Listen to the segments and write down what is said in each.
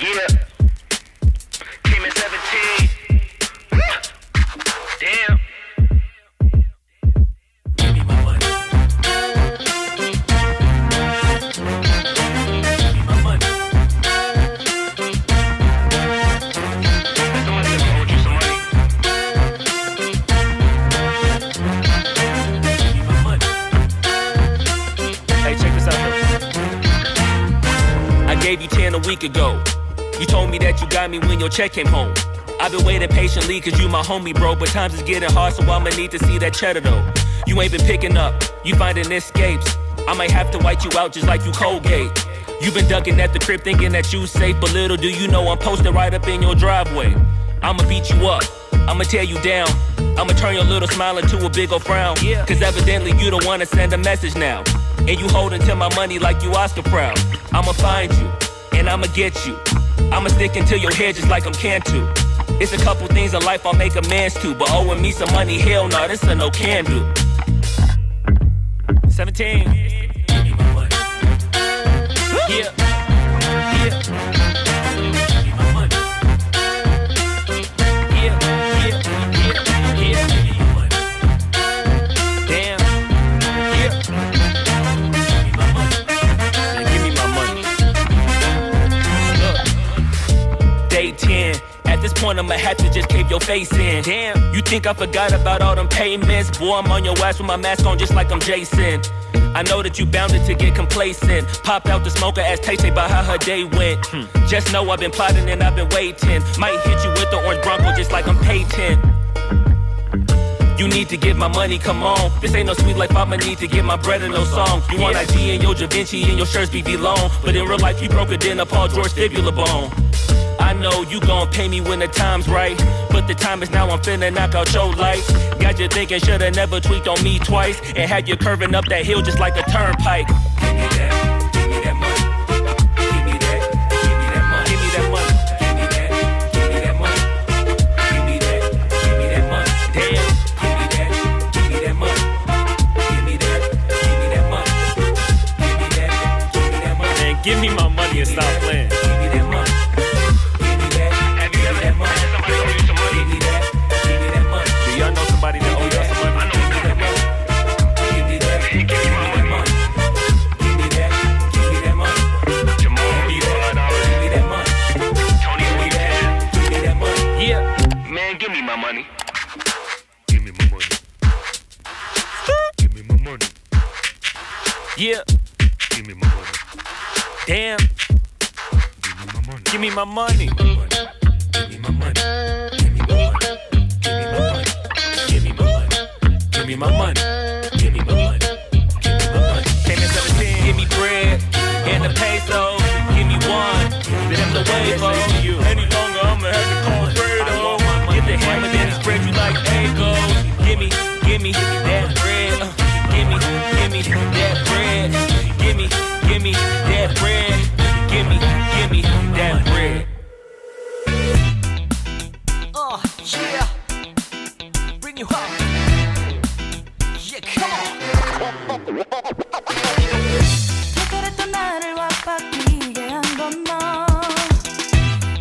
Yeah. Came in 17. Damn. Give me my money. Give me my money. Somebody ever owed you some money? Give me my money. Hey, check this out though. I gave you 10 a week ago. You told me that you got me when your check came home. I've been waiting patiently cause you my homie, bro. But times is getting hard, so I'ma need to see that cheddar though. You ain't been picking up, you finding escapes. I might have to white you out just like you Colgate. You been ducking at the crib thinking that you safe, but little do you know I'm posted right up in your driveway. I'ma beat you up, I'ma tear you down. I'ma turn your little smile into a big ol' frown. Cause evidently you don't wanna send a message now. And you holding to my money like you Oscar proud. I'ma find you, and I'ma get you. I'ma stick into your head just like I'm Cantu. It's a couple things in life I'll make amends to, but owing me some money, hell no, this a no can do. 17. Give me my money. Yeah. Yeah. Give me my money. Yeah. Yeah. Yeah. Yeah. Give me my money. Damn. Yeah. Give me my money. Now give me my money. Look. Day 10. At this point, I'ma have to just cave your face in. Damn, you think I forgot about all them payments? Boy, I'm on your ass with my mask on just like I'm Jason. I know that you bounded to get complacent. Popped out the smoker, asked Tay-Tay about how her day went. Just know I've been plotting and I've been waiting. Might hit you with the orange Bronco just like I'm Peyton. You need to get my money, come on. This ain't no sweet life, I'ma need to get my bread in no song. You want IG and your Da Vinci and your shirts be long. But in real life, you broke it in a Paul George fibula bone. I know you gon' pay me when the time's right, but the time is now, I'm finna knock out your lights. Got you thinking shoulda never tweaked on me twice, and had you curving up that hill just like a turnpike. Give me that, give me that money. Give me that, give me that money. Give me that money. Give me that, give me that money. Give me that, give me that money. Damn, give me that, give me that money. Give me that, give me that money. Give me that, give me that money. Man, give me my money and stop playing. Give me that money. Somebody that owe you some money. I know you got money. Give me that. Give me my money. Give me that. Give me that money. Jamal owe you $5. Give me that money. Tony owe you $10. Give me that money. Yeah, man, give me my money. Give me my money. Give me my money. Yeah. Give me my money. Damn. Give me my money. Give me my money. Give me my money. Give me my money. Give me my money. Give me my money. Give me my money. Give me my money. Came in 17. Give me bread and the peso. Give me one. Then I'm the wave you. Any longer, I'ma have to call Fredo. Get the hammer, then spread you like Egos. Give me that bread. Give me that bread. Give me that bread. Give me that bread. Yeah. Bring you up. Yeah, come on. 특별했던 나를 와바뀌게 한 건 너.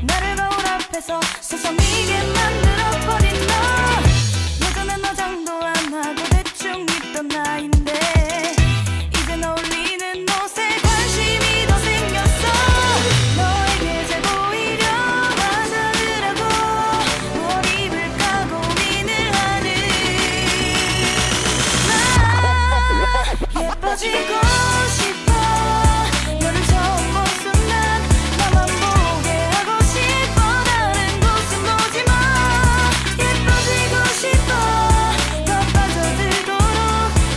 나를 거울 앞에서 세상이게 만들어버린 너. 예전엔 화장도 안 하고 대충 입던 나인데 이젠 어울리는 옷에 관심이 더 생겼어. 너에게 잘 보이려 하자더라고. 뭘 입을까 고민을 하는 나. 예뻐지고 싶어. 너를 처음 본 순간 나만 보게 하고 싶어. 다른 곳은 보지 마. 예뻐지고 싶어. 더 빠져들도록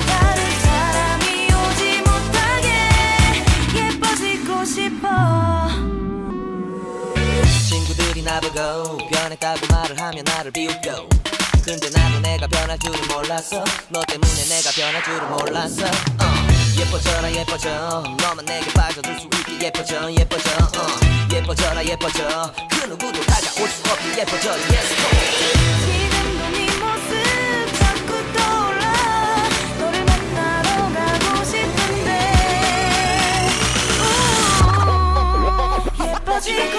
다른 사람이 오지 못하게 예뻐지고 싶어. 친구들이 나보고 변했다고 말을 하면 나를 비웃겨. 근데 나도 내가 변할 줄은 몰랐어. 너 때문에 내가 변할 줄은 몰랐어. 예뻐져라 예뻐져. 너만 내게 빠져들 수 있게 예뻐져 예뻐져. 예뻐져라 예뻐져. 그 누구도 다가올 수 없게 예뻐져. Yes, 지금도 네 모습 자꾸 떠올라. 너를 만나러 가고 싶은데 예뻐지고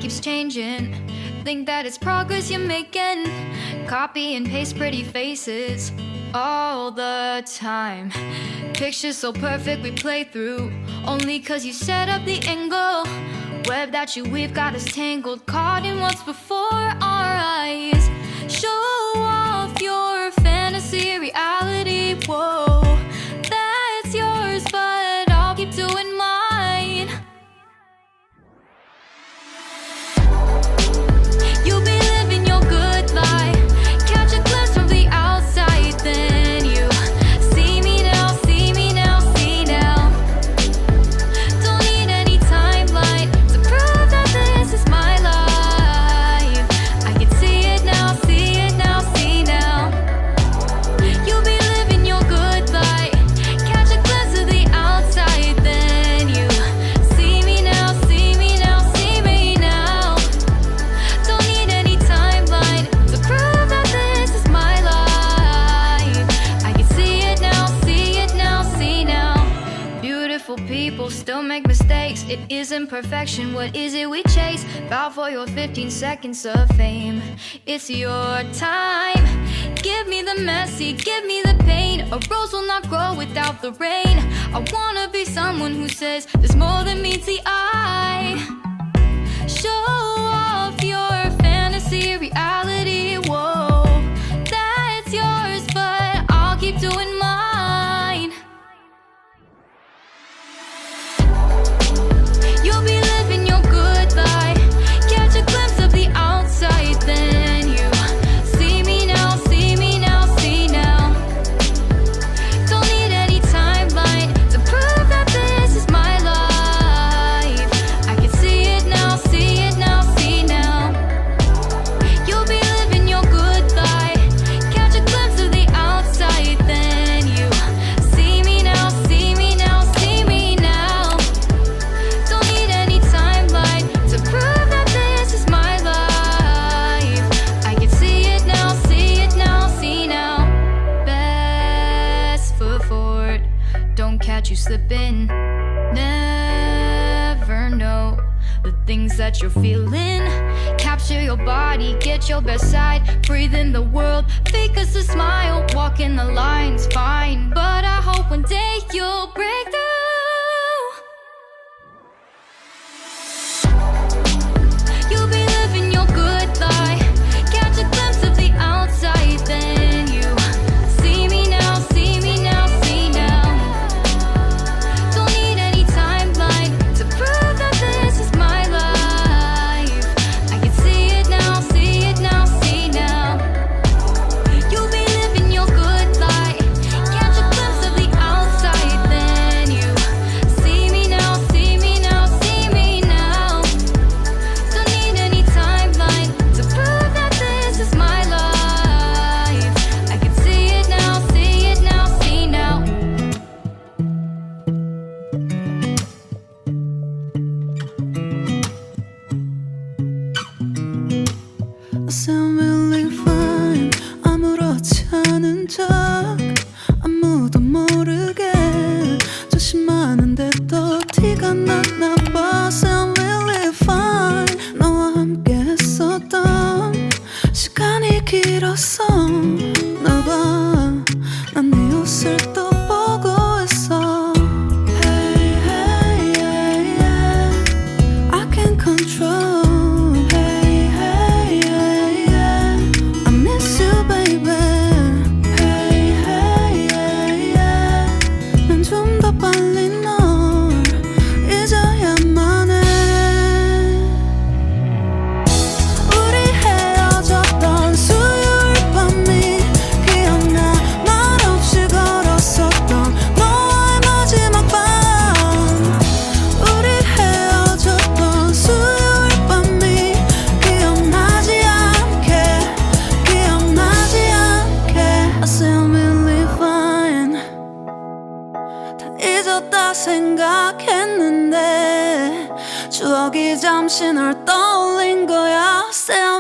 keeps changing. Think that it's progress you're making. Copy and paste pretty faces all the time. Pictures so perfect we play through, only cause you set up the angle. Web that you weave got us tangled, caught in what's before our eyes. Show off your fantasy reality, whoa, that's yours, but I'll keep doing mine. You'll be living your good life, catch a glimpse from the outside, then you see me now, see me now, see now. Don't need any timeline to prove that this is my life. I can see it now, see it now, see now. You'll be living your good life, catch a glimpse of the outside, then you see me now, see me now, see me now. Don't need any timeline to prove that this is my life. I can see it now, see it now, see now. Beautiful people still make mistakes. It isn't perfection, what is it we chase? Bow for your 15 seconds of fame. It's your time. Give me the messy, give me the pain. A rose will not grow without the rain. I wanna be someone who says there's more than meets the eye. Show off your fantasy reality, whoa, that's yours, but I'll keep doing mine. You'll be living your good life, catch a glimpse of the outside, then you see me now, see me now, see now. Don't need any timeline to prove that this is my life. I can see it now, see it now, see now. You'll be living your good life, catch a glimpse of the outside, then you see me now, see me now, see me now. Don't need any timeline to prove that this is my life. I can see it now, see it now, see now. Best foot forward, don't catch you slipping. Never know the things that you're feeling. Capture your body, get your best side. Breathe in the world, fake us a smile. Walk in the lines, fine, but I hope one day you'll break through. You'll be living your good life, catch a glimpse of the outside, then you see me now, see me now, see now. Don't need any timeline to prove that this is my life. I can see it now, see it now, see now. You'll be living your good life, catch a glimpse of the outside, then you see me now, see me now, see me now. Don't need any timeline to prove that this is my life. I can see it now, see it now, see now. I sound really fine. 아무렇지 않은 척 아무도 모르게 조심하는데 또 티가 났나 봐. Sound really fine. 너와 함께 했었던 시간이 길었어. 나봐, 난 네 옷을 또 보고 있어. Hey, hey, yeah, yeah. I can't control. Hey, hey, yeah, yeah. I miss you, baby. Hey, hey, yeah, yeah. 난 좀 더 빨리 널 잊어야만 해. 우리 헤어졌던 수요일 밤이 기억나. 말없이 걸었었던 너와의 마지막 밤. 우리 헤어졌던 수요일 밤이 기억나지 않게, 기억나지 않게. I sound really fine. 다 잊었다 생각했는데 추억이 잠시 널 떠올린 거야. Sound